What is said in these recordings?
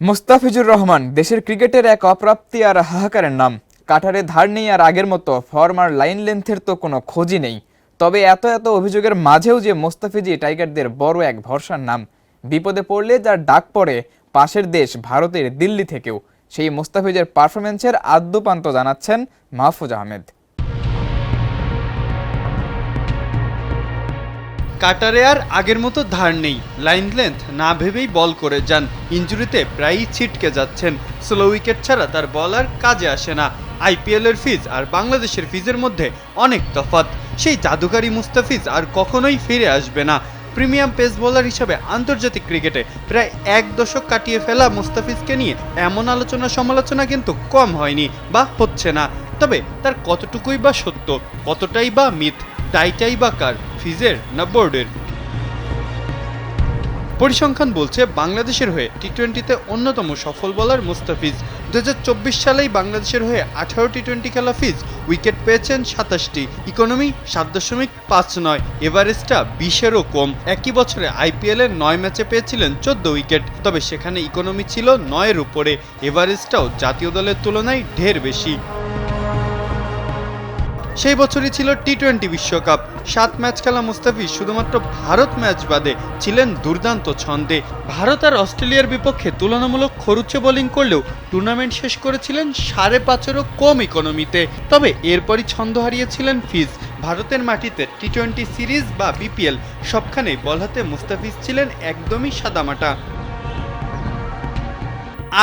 মুস্তাফিজুর রহমান দেশের ক্রিকেটের এক অপ্রাপ্তি আর হাহাকারের নাম। কাটারে ধার নেই আর আগের মতো ফর্ম আর লাইন লেন্থের তো কোনো খোঁজই নেই। তবে এত এত অভিযোগের মাঝেও যে মুস্তাফিজি টাইগারদের বড় এক ভরসার নাম। বিপদে পড়লে যার ডাক পড়ে পাশের দেশ ভারতের দিল্লি থেকেও। সেই মুস্তাফিজের পারফরমেন্সের আদ্যোপান্ত জানাচ্ছেন মাহফুজ আহমেদ। কাটারে আর আগের মতো ধার নেই, লাইন লেন্থ না ভেবেই বল করে যান। ইনজুরিতে প্রায়ই ছিটকে যাচ্ছেন। স্লো উইকেট ছাড়া তার বল আর কাজে আসে না। আইপিএলের ফিজ আর বাংলাদেশের ফিজের মধ্যে অনেক তফাৎ। সেই জাদুকারী মুস্তাফিজ আর কখনোই ফিরে আসবে না। প্রিমিয়াম পেস বোলার হিসাবে আন্তর্জাতিক ক্রিকেটে প্রায় এক দশক কাটিয়ে ফেলা মুস্তাফিজকে নিয়ে এমন আলোচনা সমালোচনা কিন্তু কম হয়নি বা হচ্ছে না। তবে তার কতটুকুই বা সত্য, কতটাই বা মিথ, দায়টাই বা কার, ফিজের না বোর্ডের? পরিসংখ্যান বলছে বাংলাদেশের হয়ে টি-20তে অন্যতম সফল বোলার মুস্তাফিজ। 2024 সালেই বাংলাদেশের হয়ে 18 টি-20 খেলা ফিজ, উইকেট পেয়েছেন 27টি, ইকোনমি 7.59, এভারেজটা 20-এরও কম। একই বছরে আইপিএলের 9 ম্যাচে পেয়েছিলেন 14 উইকেট, তবে সেখানে ইকোনমি ছিল 9-এর উপরে, এভারেজটাও জাতীয় দলের তুলনায় ঢের বেশি। সেই বছরই ছিল টি-20 বিশ্বকাপ। 7 ম্যাচ খেলা মুস্তাফিজ শুধুমাত্র ভারত ম্যাচ বাদে ছিলেন দুর্দান্ত ছন্দে। ভারত আর অস্ট্রেলিয়ার বিপক্ষে তুলনামূলক খরুচে বোলিং করলেও টুর্নামেন্ট শেষ করেছিলেন 5.5-এরও কম ইকোনমিতে। তবে এরপরই ছন্দ হারিয়েছিলেন ফিজ। ভারতের মাটিতে টি-20 সিরিজ বা বিপিএল সবখানেই বল হাতে মুস্তাফিজ ছিলেন একদমই সাদামাটা।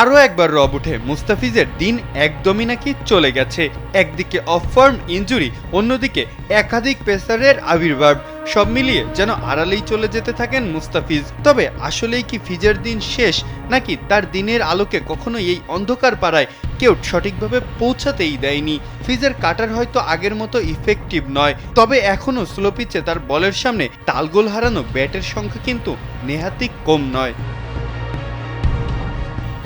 আরও একবার রব উঠে মুস্তাফিজের দিন একদমই নাকি চলে গেছে। একদিকে অফ ফর্ম, ইনজুরি, অন্যদিকে একাধিক পেসারের আবির্ভাব, সব মিলিয়ে যেন আড়ালেই চলে যেতে থাকেন মুস্তাফিজ। তবে আসলেই কি ফিজের দিন শেষ, নাকি তার দিনের আলোকে কখনো এই অন্ধকার পাড়ায় কেউ সঠিকভাবে পৌঁছাতেই দেয়নি? ফিজের কাটার হয়তো আগের মতো ইফেক্টিভ নয়, তবে এখনও স্লো পিচে তার বলের সামনে তালগোল হারানো ব্যাটের সংখ্যা কিন্তু নেহাতি কম নয়।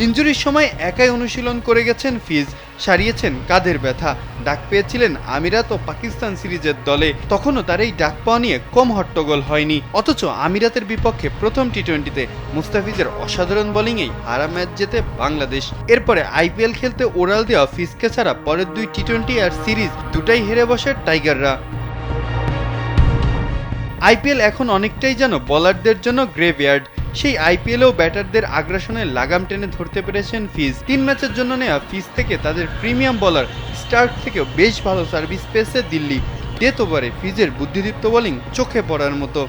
ইনজুরির সময় একাই অনুশীলন করে গেছেন ফিজ, সারিয়েছেন কাঁধের ব্যথা। ডাক পেয়েছিলেন আমিরাত ও পাকিস্তান সিরিজের দলে, তখনও তার এই ডাক পাওয়া নিয়ে কম হট্টগোল হয়নি। অথচ আমিরাতের বিপক্ষে প্রথম টি-20তে মুস্তাফিজের অসাধারণ বোলিংয়েই হারা ম্যাচ জেতে বাংলাদেশ। এরপরে আইপিএল খেলতে ওরাল দেওয়া ফিজকে ছাড়া পরের 2 টি-20 আর সিরিজ দুটাই হেরে বসে টাইগাররা। আইপিএল এখন অনেকটাই যেন বোলারদের জন্য গ্রেভইয়ার্ড। সেই আইপিএলেও ব্যাটারদের আগ্রাসনের লাগাম টেনে ধরতে পেরেছেন ফিজ। 3 ম্যাচের জন্য নেওয়া ফিজ থেকে তাদের প্রিমিয়াম বোলার স্টার্ক থেকেও বেশ ভালো সার্ভিস পেয়েছে দিল্লি। ডেথ ওভারে ফিজের বুদ্ধিদীপ্ত বোলিং চোখে পড়ার মতো।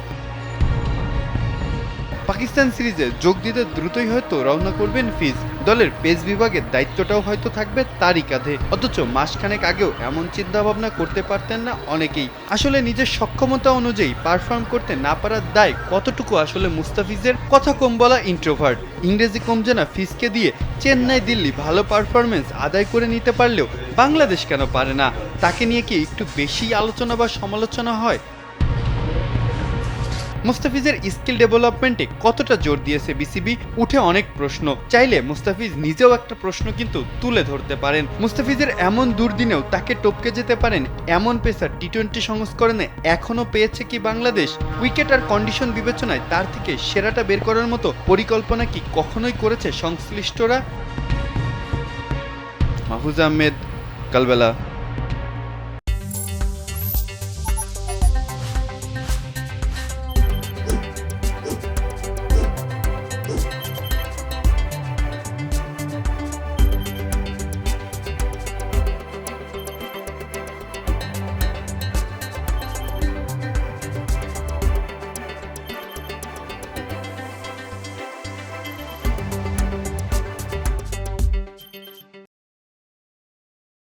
পাকিস্তান সিরিজে যোগ দিতে দ্রুতই হয়তো রওনা করবেন ফিজ। দলের পেস বিভাগের দায়িত্বটাও হয়তো থাকবে তারই কাঁধে। অথচ মাসখানেক আগেও এমন চিন্তা ভাবনা করতে পারতেন না অনেকেই। আসলে নিজের সক্ষমতা অনুযায়ী পারফর্ম করতে না পারার দায় কতটুকু আসলে মুস্তাফিজের? কথা কম বলা ইন্ট্রোভার্ট, ইংরেজি কম জানা ফিজকে দিয়ে চেন্নাই দিল্লি ভালো পারফরমেন্স আদায় করে নিতে পারলেও বাংলাদেশ কেন পারে না? তাকে নিয়ে কি একটু বেশি আলোচনা বা সমালোচনা হয়? মুস্তাফিজের স্কিল ডেভেলপমেন্টে কতটা জোর দিয়েছে বিসিবি, উঠে অনেক প্রশ্ন। চাইলে মুস্তাফিজ নিজেও একটা প্রশ্ন কিন্তু তুলে ধরতে পারেন। মুস্তাফিজের এমন দুর্দিনেও তাকে টপকে যেতে পারেন এমন পেসার টি-20 সংস্করণে এখনো পেয়েছে কি বাংলাদেশ? উইকেট আর কন্ডিশন বিবেচনায় তার থেকে সেরাটা বের করার মতো পরিকল্পনা কি কখনোই করেছে সংশ্লিষ্টরা? মাহফুজ আহমেদ, কালবেলা।